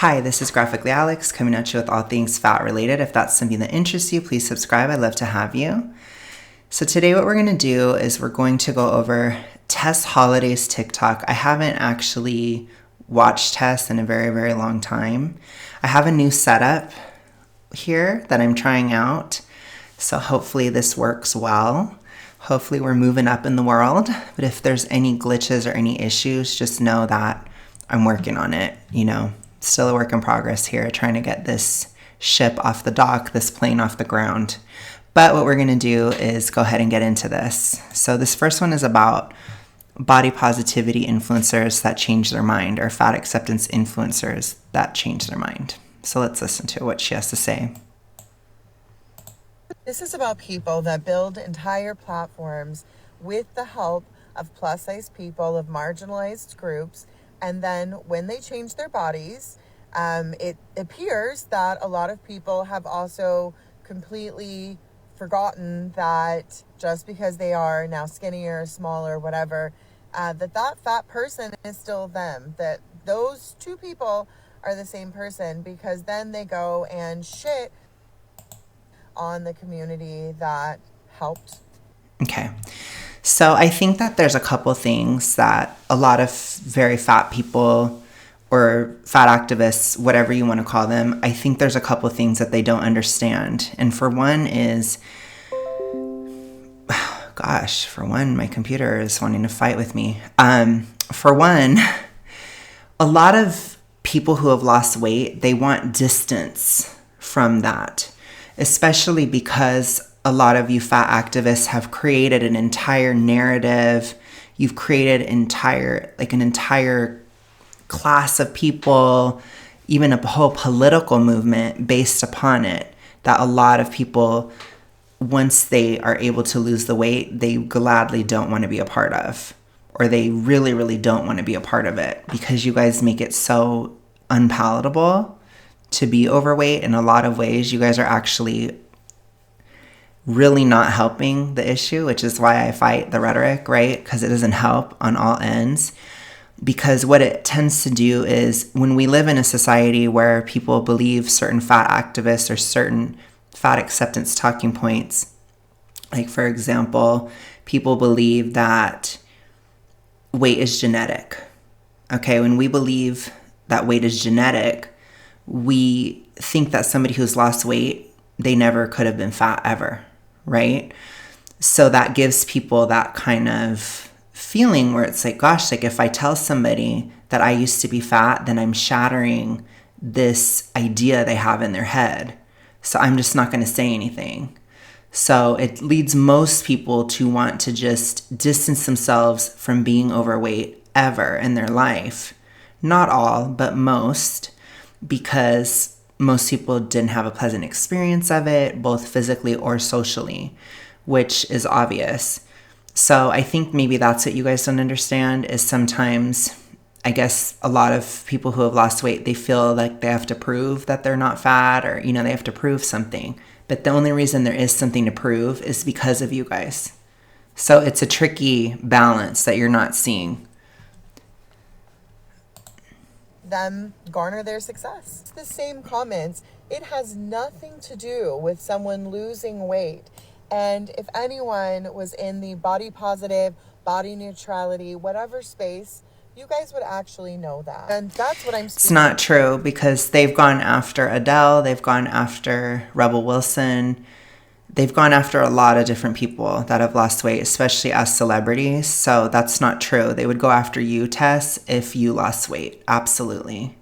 Hi, this is Graphically Alex coming at you with all things fat related. If that's something that interests you, please subscribe. I'd love to have you. So today what we're going to do is we're going to go over Tess Holiday's TikTok. I haven't actually watched Tess in a very, very long time. I have a new setup here that I'm trying out. So hopefully this works well. Hopefully we're moving up in the world. But if there's any glitches or any issues, just know that I'm working on it, Still a work in progress here, trying to get this ship off the dock, this plane off the ground. But what we're going to do is go ahead and get into this. So this first one is about body positivity influencers that change their mind, or fat acceptance influencers that change their mind. So let's listen to what she has to say. This is about people that build entire platforms with the help of plus-size people, of marginalized groups, and then when they change their bodies, it appears that a lot of people have also completely forgotten that just because they are now skinnier, smaller, whatever, that fat person is still them, that those two people are the same person, because then they go and shit on the community that helped. Okay. So I think that there's a couple things that a lot of very fat people or fat activists, whatever you want to call them, I think there's a couple things that they don't understand. And for one, my computer is wanting to fight with me. For one, a lot of people who have lost weight, they want distance from that, especially because a lot of you fat activists have created an entire narrative. You've created an entire class of people, even a whole political movement based upon it, that a lot of people, once they are able to lose the weight, they gladly don't want to be a part of, or they really, really don't want to be a part of it, because you guys make it so unpalatable to be overweight. In a lot of ways, you guys are actually really not helping the issue, which is why I fight the rhetoric, right? Because it doesn't help on all ends. Because what it tends to do is, when we live in a society where people believe certain fat activists or certain fat acceptance talking points, like for example, people believe that weight is genetic. Okay, when we believe that weight is genetic, we think that somebody who's lost weight, they never could have been fat ever. Right? So that gives people that kind of feeling where it's like, gosh, like if I tell somebody that I used to be fat, then I'm shattering this idea they have in their head. So I'm just not going to say anything. So it leads most people to want to just distance themselves from being overweight ever in their life. Not all, but most, because most people didn't have a pleasant experience of it, both physically or socially, which is obvious. So I think maybe that's what you guys don't understand, is sometimes, I guess, a lot of people who have lost weight, they feel like they have to prove that they're not fat, or, they have to prove something. But the only reason there is something to prove is because of you guys. So it's a tricky balance that you're not seeing. Them garner their success. It's the same comments. It has nothing to do with someone losing weight. And if anyone was in the body positive, body neutrality, whatever space, you guys would actually know that. And that's what I'm It's not true, because they've gone after Adele, they've gone after Rebel Wilson, they've gone after a lot of different people that have lost weight, especially as celebrities. So that's not true. They would go after you, Tess, if you lost weight. Absolutely.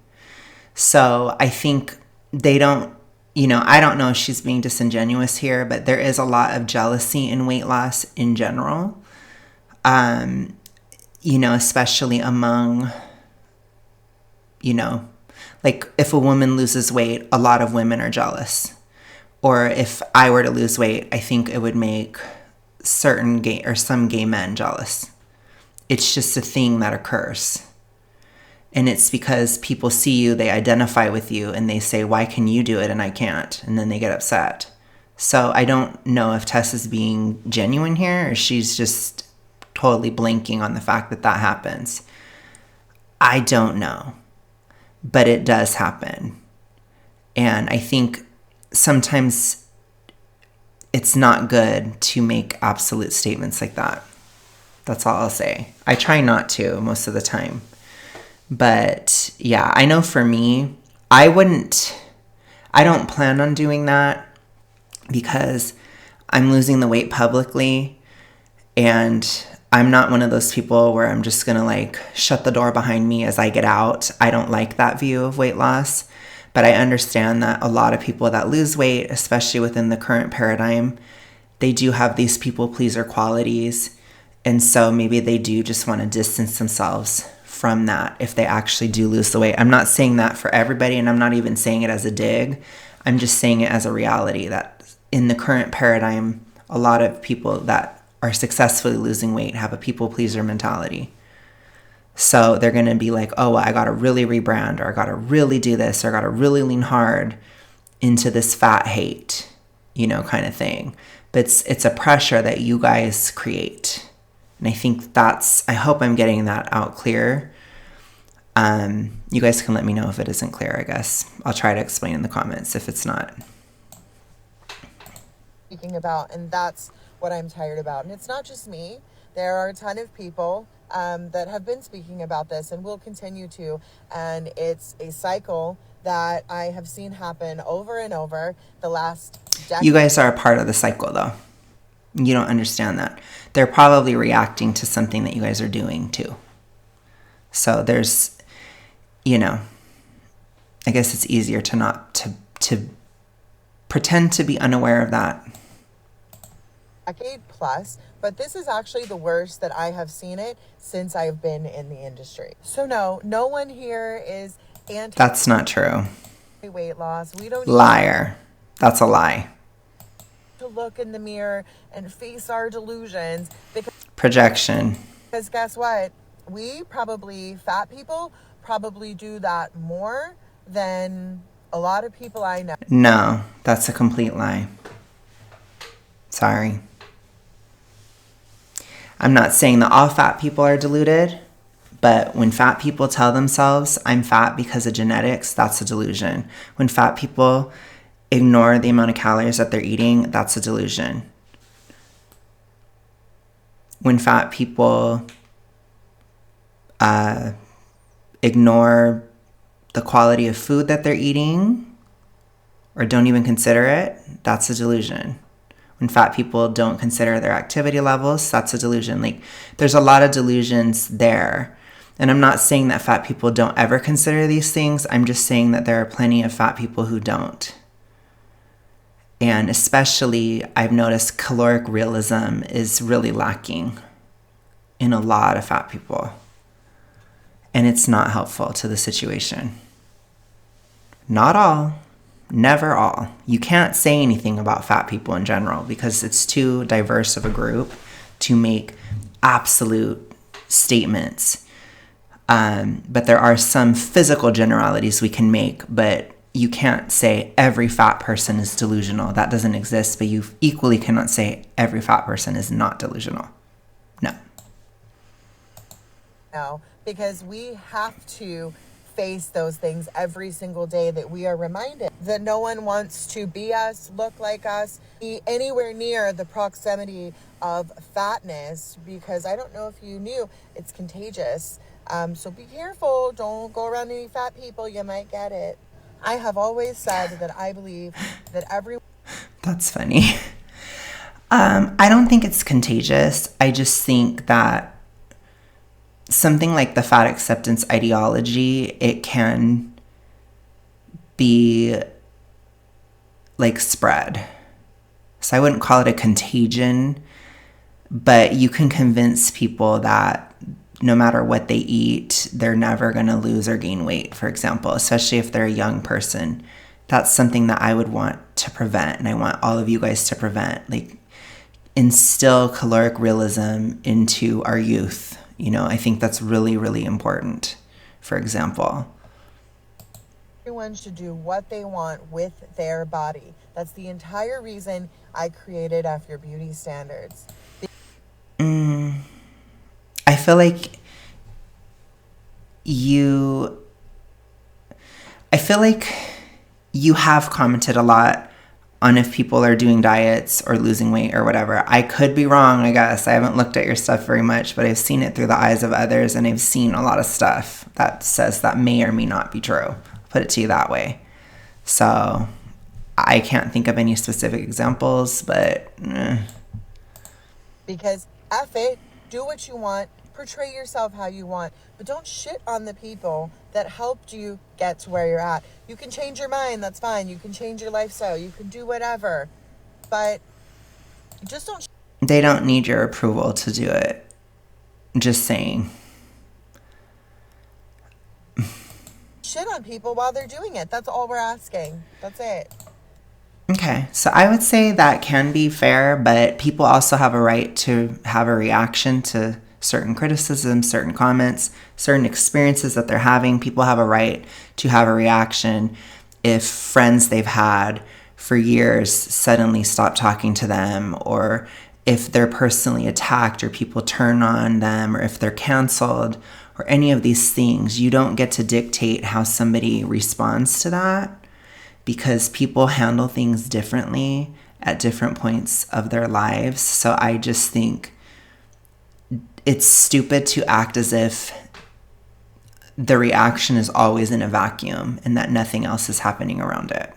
So I think they don't, I don't know if she's being disingenuous here, but there is a lot of jealousy in weight loss in general. Especially among, like if a woman loses weight, a lot of women are jealous. Or if I were to lose weight, I think it would make some gay men jealous. It's just a thing that occurs. And it's because people see you, they identify with you, and they say, why can you do it and I can't? And then they get upset. So I don't know if Tess is being genuine here, or she's just totally blinking on the fact that that happens. I don't know. but it does happen. And I think sometimes it's not good to make absolute statements like that. That's all I'll say. I try not to most of the time. But yeah, I know for me, I don't plan on doing that because I'm losing the weight publicly, and I'm not one of those people where I'm just going to like shut the door behind me as I get out. I don't like that view of weight loss, but I understand that a lot of people that lose weight, especially within the current paradigm, they do have these people pleaser qualities. And so maybe they do just want to distance themselves from that if they actually do lose the weight. I'm not saying that for everybody, and I'm not even saying it as a dig. I'm just saying it as a reality that in the current paradigm, a lot of people that are successfully losing weight have a people pleaser mentality. So they're going to be like, oh, well, I got to really rebrand, or I got to really do this, or I got to really lean hard into this fat hate, kind of thing. But it's a pressure that you guys create. And I think I hope I'm getting that out clear. You guys can let me know if it isn't clear, I guess. I'll try to explain in the comments if it's not. Speaking about, and that's what I'm tired about. And it's not just me. There are a ton of people that have been speaking about this and will continue to. And it's a cycle that I have seen happen over and over the last decade. You guys are a part of the cycle, though. You don't understand that. They're probably reacting to something that you guys are doing, too. So there's, I guess it's easier to not to pretend to be unaware of that. Decade plus, but this is actually the worst that I have seen it since I've been in the industry. So no one here is anti. That's not true. Weight loss. We don't. Liar. That's a lie. To look in the mirror and face our delusions because projection. Because guess what? Fat people probably do that more than a lot of people I know. No, that's a complete lie. Sorry. I'm not saying that all fat people are deluded, but when fat people tell themselves, I'm fat because of genetics, that's a delusion. When fat people ignore the amount of calories that they're eating, that's a delusion. When fat people ignore the quality of food that they're eating or don't even consider it, that's a delusion. When fat people don't consider their activity levels, that's a delusion. Like, there's a lot of delusions there. And I'm not saying that fat people don't ever consider these things. I'm just saying that there are plenty of fat people who don't. And especially, I've noticed caloric realism is really lacking in a lot of fat people. And it's not helpful to the situation. Not all. Never all. You can't say anything about fat people in general because it's too diverse of a group to make absolute statements. But there are some physical generalities we can make, but you can't say every fat person is delusional. That doesn't exist, but you equally cannot say every fat person is not delusional. No. No, because we have to face those things every single day, that we are reminded that no one wants to be us, look like us, be anywhere near the proximity of fatness, because I don't know if you knew, it's contagious. So be careful. Don't go around any fat people. You might get it. I have always said that I believe that everyone... That's funny. I don't think it's contagious. I just think that something like the fat acceptance ideology, it can be like spread. So I wouldn't call it a contagion, but you can convince people that no matter what they eat, they're never going to lose or gain weight, for example, especially if they're a young person. That's something that I would want to prevent, and I want all of you guys to prevent. Like, instill caloric realism into our youth. I think that's really, really important, for example. Everyone should do what they want with their body. That's the entire reason I created F Your Beauty Standards. I feel like you I feel like you have commented a lot on if people are doing diets or losing weight or whatever. I could be wrong, I guess. I haven't looked at your stuff very much, but I've seen it through the eyes of others, and I've seen a lot of stuff that says that may or may not be true. Put it to you that way. So I can't think of any specific examples, but Because F it, do what you want, portray yourself how you want, but don't shit on the people that helped you get to where you're at. You can change your mind, that's fine. You can change your lifestyle, you can do whatever, but just don't. They don't need your approval to do it. Just saying. Shit on people while they're doing it. That's all we're asking. That's it. Okay, so I would say that can be fair, but people also have a right to have a reaction to certain criticisms, certain comments, certain experiences that they're having. People have a right to have a reaction if friends they've had for years suddenly stop talking to them, or if they're personally attacked, or people turn on them, or if they're canceled, or any of these things. You don't get to dictate how somebody responds to that, because people handle things differently at different points of their lives. So I just think it's stupid to act as if the reaction is always in a vacuum and that nothing else is happening around it.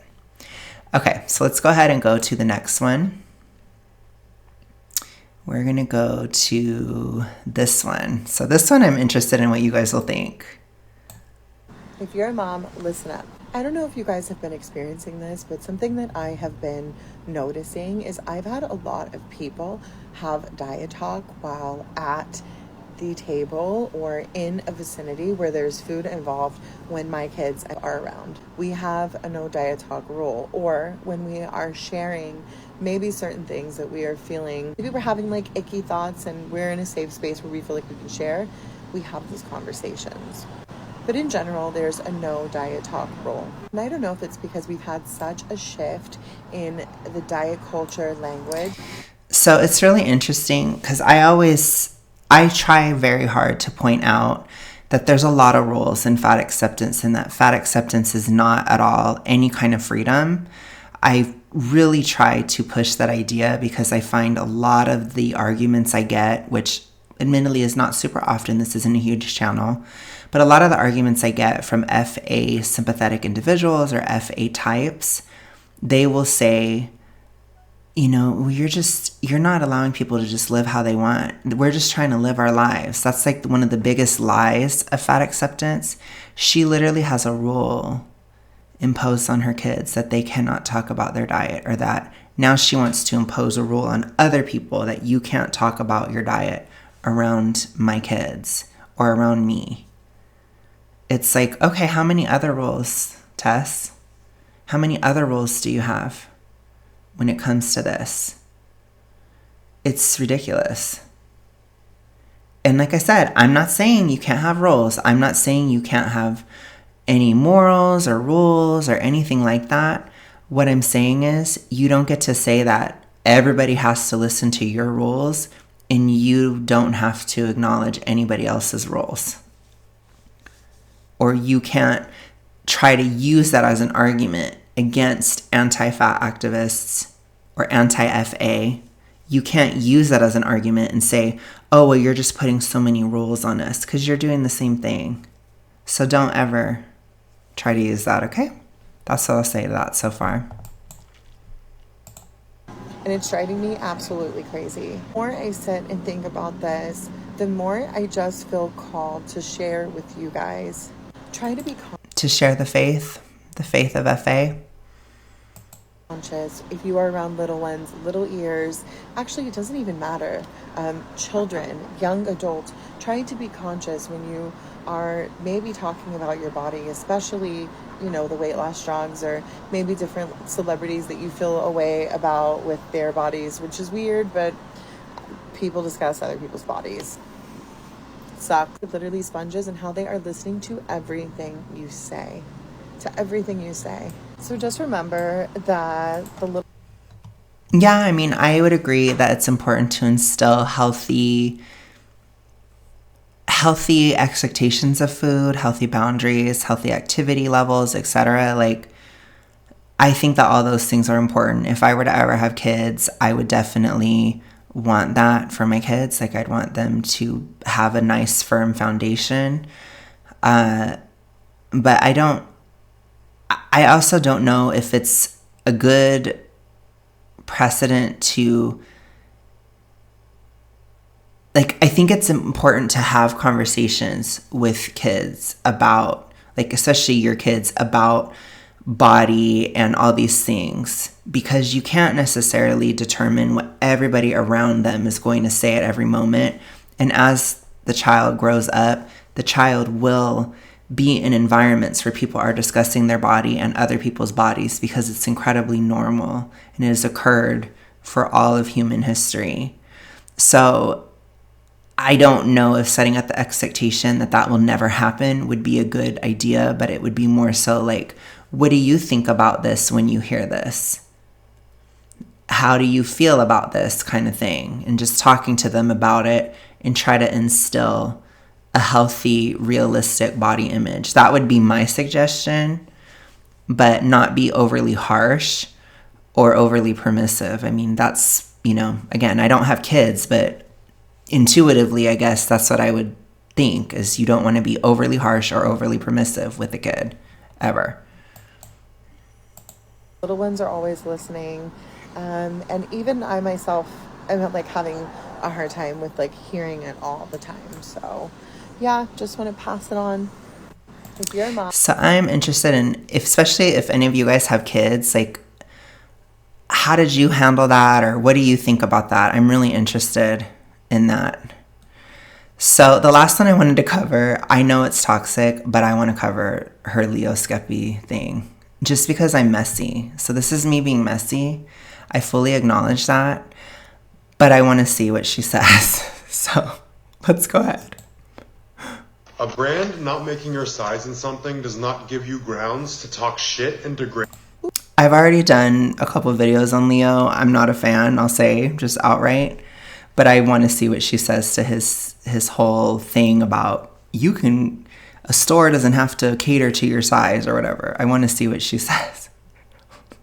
Okay, so let's go ahead and go to the next one. We're going to go to this one. So this one, I'm interested in what you guys will think. If you're a mom, listen up. I don't know if you guys have been experiencing this, but something that I have been noticing is I've had a lot of people have diet talk while at the table or in a vicinity where there's food involved when my kids are around. We have a no diet talk rule, or when we are sharing maybe certain things that we are feeling, maybe we're having like icky thoughts and we're in a safe space where we feel like we can share, we have these conversations. But in general, there's a no diet talk rule. And I don't know if it's because we've had such a shift in the diet culture language. So it's really interesting because I try very hard to point out that there's a lot of rules in fat acceptance, and that fat acceptance is not at all any kind of freedom. I really try to push that idea because I find a lot of the arguments I get, which admittedly is not super often, this isn't a huge channel, but a lot of the arguments I get from FA sympathetic individuals or FA types, they will say, you know, you're not allowing people to just live how they want. We're just trying to live our lives. That's like one of the biggest lies of fat acceptance. She literally has a rule imposed on her kids that they cannot talk about their diet, or that now she wants to impose a rule on other people that you can't talk about your diet around my kids or around me. It's like, okay, how many other rules, Tess? How many other rules do you have when it comes to this? It's ridiculous. And like I said, I'm not saying you can't have rules. I'm not saying you can't have any morals or rules or anything like that. What I'm saying is you don't get to say that everybody has to listen to your rules and you don't have to acknowledge anybody else's rules. Or you can't try to use that as an argument against anti-fat activists or anti-FA. You can't use that as an argument and say, oh, well, you're just putting so many rules on us, because you're doing the same thing. So don't ever try to use that, okay? That's what I'll say to that so far. And it's driving me absolutely crazy. The more I sit and think about this, the more I just feel called to share with you guys. Try to be to share the faith of FA. Conscious. If you are around little ones, little ears, actually it doesn't even matter. Children, young adults, try to be conscious when you are maybe talking about your body, especially, you know, the weight loss drugs, or maybe different celebrities that you feel a way about with their bodies, which is weird, but people discuss other people's bodies. Suck. Literally sponges, and how they are listening to everything you say. So just remember that Yeah, I mean, I would agree that it's important to instill healthy healthy expectations of food, healthy boundaries, healthy activity levels, etc. Like, I think that all those things are important. If I were to ever have kids, I would definitely want that for my kids. Like, I'd want them to have a nice, firm foundation. But I also don't know if it's a good precedent to, like, I think it's important to have conversations with kids about, like, especially your kids, about body and all these things, because you can't necessarily determine what everybody around them is going to say at every moment. And as the child grows up, the child will be in environments where people are discussing their body and other people's bodies, because it's incredibly normal and it has occurred for all of human history. So I don't know if setting up the expectation that that will never happen would be a good idea, but it would be more so like, what do you think about this when you hear this? How do you feel about this kind of thing? And just talking to them about it and try to instill a healthy, realistic body image. That would be my suggestion, but not be overly harsh or overly permissive. I mean, that's, again, I don't have kids, but intuitively, I guess that's what I would think, is you don't want to be overly harsh or overly permissive with a kid, ever. Little ones are always listening. And even I myself am like having a hard time with like hearing it all the time. So yeah, just want to pass it on with your mom. So I'm interested in, especially if any of you guys have kids, like, how did you handle that, or what do you think about that? I'm really interested in that. So the last one I wanted to cover, I know it's toxic, but I want to cover her Leo Skeppy thing, just because I'm messy. So this is me being messy. I fully acknowledge that, but I want to see what she says. So let's go ahead. A brand not making your size in something does not give you grounds to talk shit and degrade. I've already done a couple of videos on Leo. I'm not a fan, I'll say, just outright. But I want to see what she says to his whole thing about a store doesn't have to cater to your size or whatever. I want to see what she says.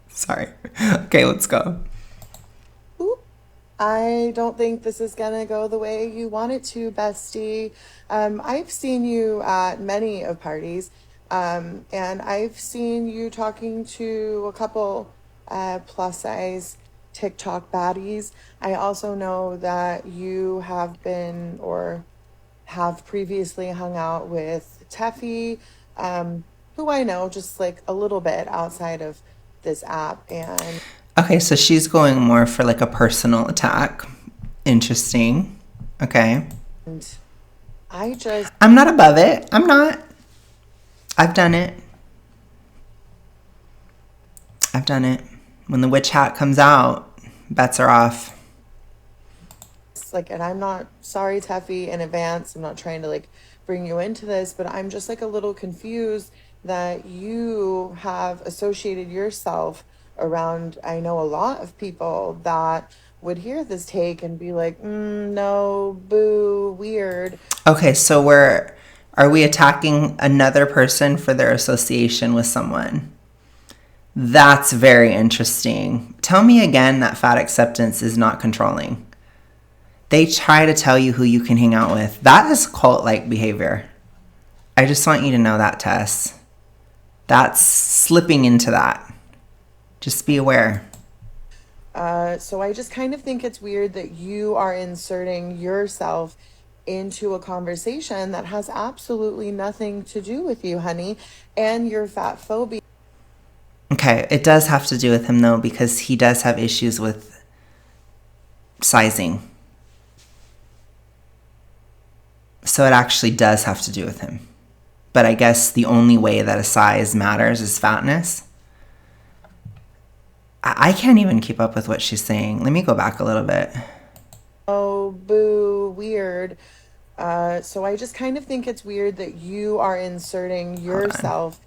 Sorry. Okay, let's go. I don't think this is gonna go the way you want it to, bestie. I've seen you at many of parties, and I've seen you talking to a couple plus size TikTok baddies. I also know that you have been or have previously hung out with Teffy, who I know just like a little bit outside of this app. And Okay, so she's going more for like a personal attack. Interesting. Okay. I'm not above it. I'm not. I've done it. When the witch hat comes out, bets are off. Like, and I'm not sorry, Teffy, in advance. I'm not trying to like bring you into this, but I'm just like a little confused that you have associated yourself around, I know a lot of people that would hear this take and be like, no, boo, weird. Okay, so are we attacking another person for their association with someone? That's very interesting. Tell me again that fat acceptance is not controlling. They try to tell you who you can hang out with. That is cult-like behavior. I just want you to know that, Tess. That's slipping into that. Just be aware. So I just kind of think it's weird that you are inserting yourself into a conversation that has absolutely nothing to do with you, honey, and your fat phobia. Okay, it does have to do with him, though, because he does have issues with sizing. So it actually does have to do with him. But I guess the only way that a size matters is fatness. I can't even keep up with what she's saying. Let me go back a little bit. Oh, boo, weird. So I just kind of think it's weird that you are inserting yourself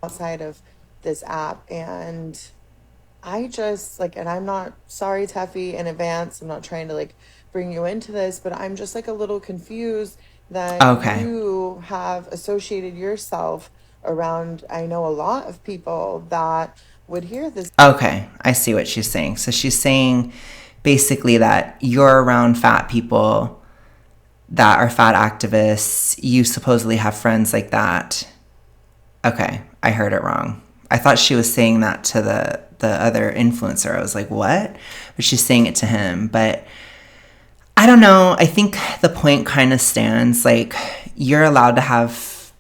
outside of this app. And I just like, and I'm not sorry, Teffy, in advance. I'm not trying to like bring you into this, but I'm just like a little confused that Okay. you have associated yourself around, I know a lot of people that would hear this. Okay. I see what she's saying. So she's saying basically that you're around fat people that are fat activists. You supposedly have friends like that. Okay. I heard it wrong. I thought she was saying that to the other influencer. I was like, what? But she's saying it to him. But I don't know. I think the point kind of stands. Like, you're allowed to have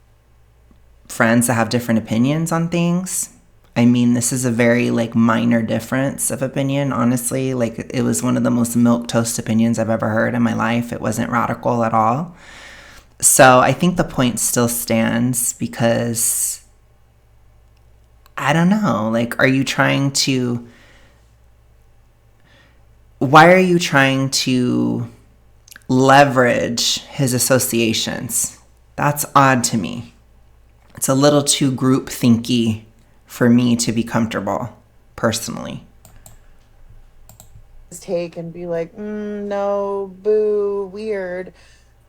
friends that have different opinions on things. I mean, this is a very like minor difference of opinion, honestly. Like, it was one of the most milquetoast opinions I've ever heard in my life. It wasn't radical at all. So I think the point still stands because I don't know. Like, are you trying to? Why are you trying to leverage his associations? That's odd to me. It's a little too group thinky for me to be comfortable, personally. Take and be like, no, boo, weird.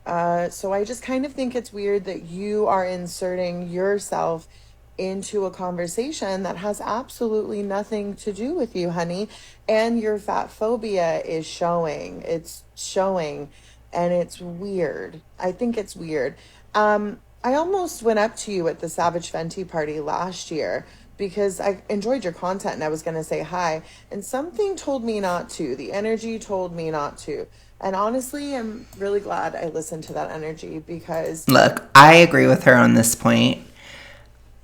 So I just kind of think it's weird that you are inserting yourself into a conversation that has absolutely nothing to do with you, honey. And your fat phobia is showing. It's showing. And it's weird. I think it's weird. I almost went up to you at the Savage Fenty party last year because I enjoyed your content and I was going to say hi. And something told me not to. The energy told me not to. And honestly, I'm really glad I listened to that energy because Look, I agree with her on this point,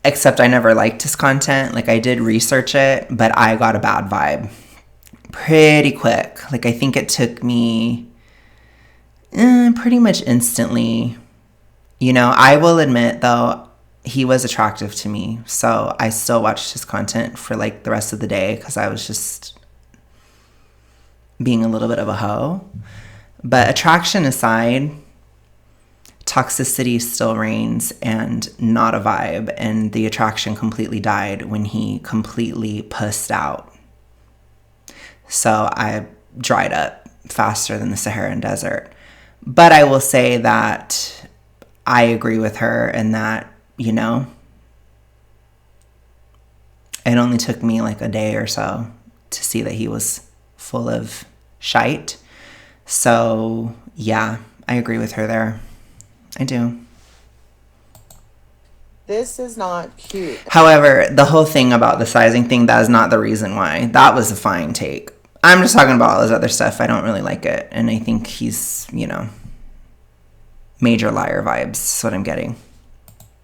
except I never liked his content. Like, I did research it, but I got a bad vibe pretty quick. Like, I think it took me pretty much instantly. You know, I will admit, though, he was attractive to me. So I still watched his content for like the rest of the day because I was just being a little bit of a hoe. But attraction aside, toxicity still reigns and not a vibe. And the attraction completely died when he completely pussed out. So I dried up faster than the Saharan desert. But I will say that I agree with her in that, you know, it only took me like a day or so to see that he was full of shite. So, yeah, I agree with her there. I do. this is not cute. However, the whole thing about the sizing thing, that is not the reason why. That was a fine take. I'm just talking about all this other stuff. I don't really like it. And I think he's, you know, major liar vibes. That's what I'm getting.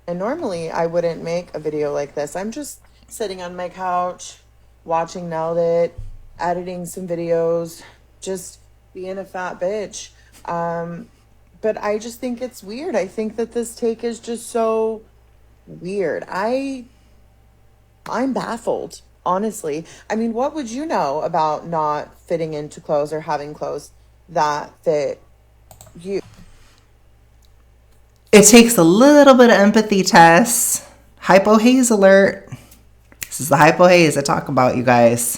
And normally I wouldn't make a video like this. I'm just sitting on my couch, watching Nailed It, editing some videos, just being a fat bitch. But I just think it's weird. I think that this take is just so weird. I'm baffled, honestly. I mean, what would you know about not fitting into clothes or having clothes that fit you? It takes a little bit of empathy, Tess. Hypo haze alert. This is the hypo haze I talk about, you guys.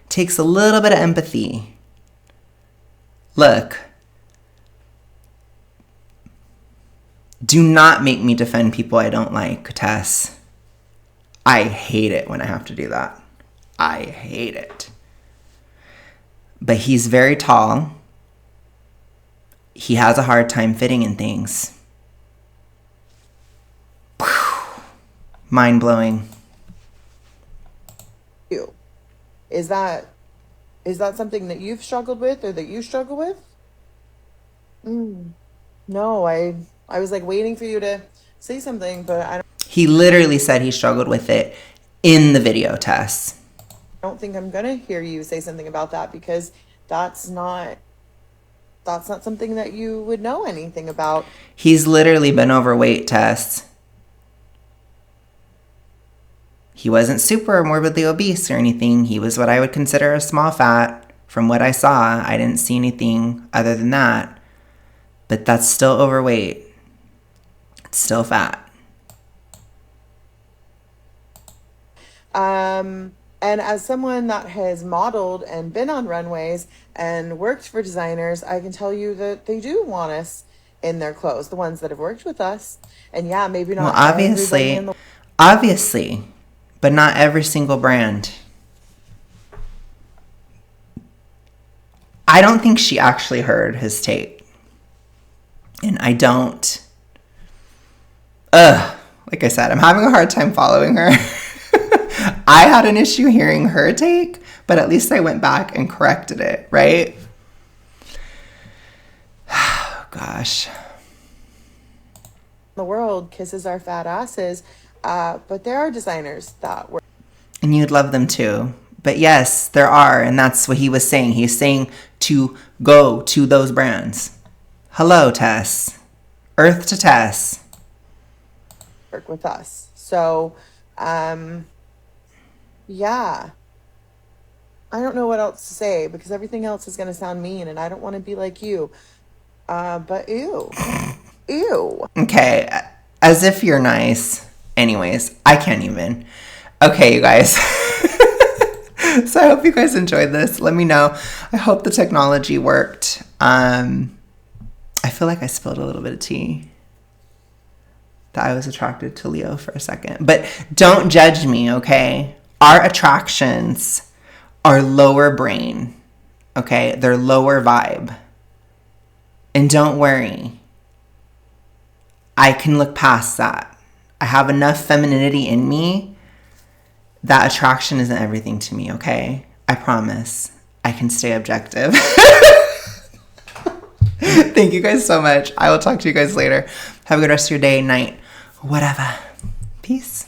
It takes a little bit of empathy. Look, do not make me defend people I don't like, Tess. I hate it when I have to do that. I hate it. But he's very tall. He has a hard time fitting in things. Mind blowing. You. Is that something that you've struggled with or that you struggle with? No, I was like waiting for you to say something, but I He literally said he struggled with it in the video, Tess. don't think I'm gonna hear you say something about that because that's not something that you would know anything about. He's literally been overweight, Tess. He wasn't super morbidly obese or anything. He was what I would consider a small fat. From what I saw, I didn't see anything other than that. But that's still overweight. It's still fat. And as someone that has modeled and been on runways and worked for designers, I can tell you that they do want us in their clothes, the ones that have worked with us. And yeah, maybe not Well, everybody in the obviously, but not every single brand. I don't think she actually heard his tape. And I don't. Like I said, I'm having a hard time following her. I had an issue hearing her take, but at least I went back and corrected it, right? Gosh. the world kisses our fat asses, but there are designers that work. And you'd love them too. But yes, there are, and that's what he was saying. He's saying to go to those brands. Hello, Tess. Earth to Tess. Work with us. So, yeah. I don't know what else to say because everything else is going to sound mean, and I don't want to be like you. But ew. Ew. Okay, as if you're nice. Anyways, I can't even. Okay, you guys. So I hope you guys enjoyed this. Let me know. I hope the technology worked. I feel like I spilled a little bit of tea. That I was attracted to Leo for a second. But don't judge me, okay? Our attractions are lower brain, okay? They're lower vibe. And don't worry. I can look past that. I have enough femininity in me that attraction isn't everything to me, okay? I promise. I can stay objective. Thank you guys so much. I will talk to you guys later. Have a good rest of your day, night, whatever. Peace.